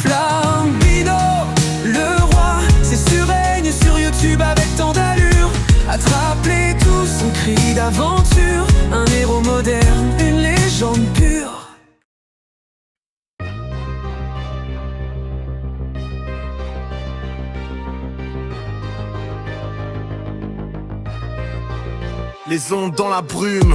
flamme. Bino, le roi, c'est sur règne sur YouTube avec tant d'allure. Attrape-les tous, un cri d'aventure, un héros moderne, une légende pure. Les ondes dans la brume,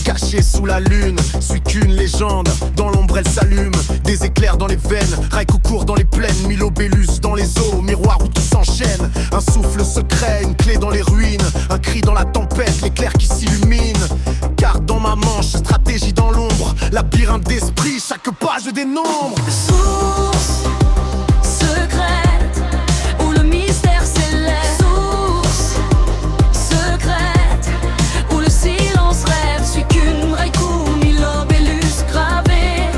cachées sous la lune, suis qu'une légende, dans l'ombre elle s'allume. Des éclairs dans les veines, Raikou court dans les plaines, Milobellus dans les eaux, miroir où tout s'enchaîne. Un souffle secret, une clé dans les ruines, un cri dans la tempête, l'éclair qui s'illumine. Carte dans ma manche, stratégie dans l'ombre, labyrinthe d'esprit, chaque page dénombre. Source secrète, où le mystère s'élève. Source secrète, où le silence rêve. Suis qu'une Raikou, Milobellus gravé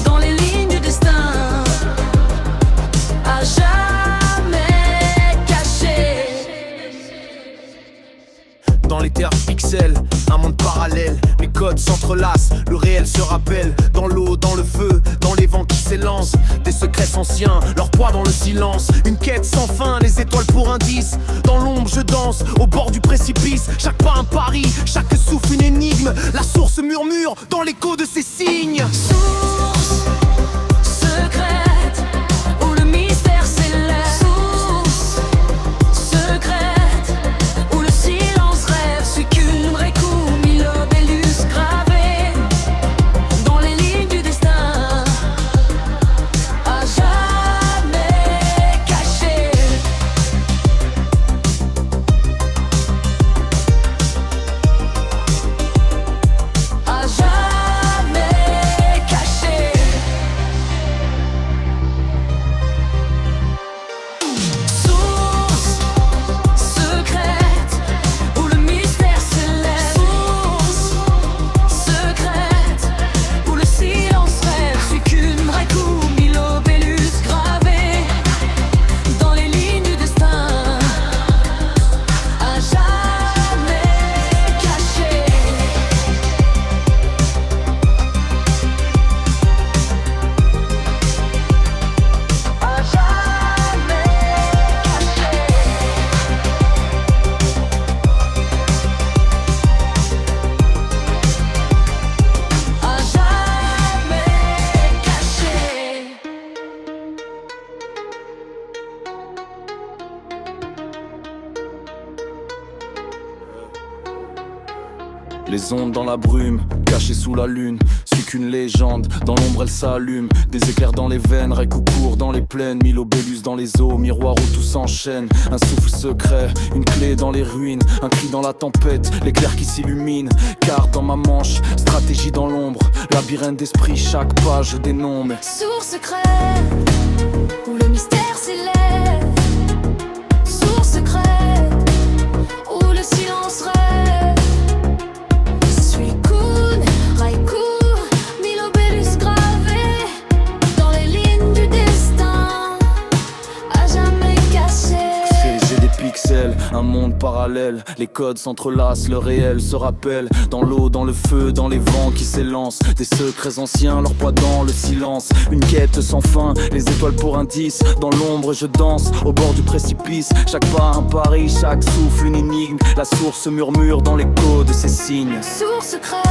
dans les lignes du destin, à jamais caché. Dans les terres pixels, un monde parallèle, les codes s'entrelacent, le réel se rappelle. Dans l'eau, dans le feu, dans les vents qui s'élancent, des secrets anciens, leur poids dans le silence. Une quête sans fin, les étoiles pour indice. Dans l'ombre je danse, au bord du précipice. Chaque pas un pari, chaque souffle une énigme. La source murmure dans l'écho de ses signes. Source secrète, où le mystère s'élève. Source secrète, où le silence rêve. Suis qu'une Raikou, Milobellus gravé dans les lignes du destin, à jamais caché. À jamais caché. Source secrète, où le mystère s'élève. Source secrète, où le silence rêve. Suis qu'une Raikou, Milobellus gravé dans les lignes du destin, à jamais caché. À jamais caché. À jamais caché. Les ondes dans la brume, cachées sous la lune, suis qu'une légende, dans l'ombre elle s'allume. Des éclairs dans les veines, Raikou court dans les plaines, Milobellus dans les eaux, miroir où tout s'enchaîne. Un souffle secret, une clé dans les ruines, un cri dans la tempête, l'éclair qui s'illumine. Carte dans ma manche, stratégie dans l'ombre, labyrinthe d'esprit, chaque page dénombre. Source secrète, où le mystère s'élève. Source secrète, où le silence rêve. Suis qu'une Raikou, Milobellus gravé dans les lignes du destin, à jamais caché. J'ai des pixels, un monde parallèle, les codes s'entrelacent, le réel se rappelle. Dans l'eau, dans le feu, dans les vents qui s'élancent, des secrets anciens, leur poids dans le silence. Une quête sans fin, les étoiles pour indice. Dans l'ombre je danse, au bord du précipice. Chaque pas un pari, chaque souffle une énigme. La source murmure dans l'écho de ses signes. Source secrète,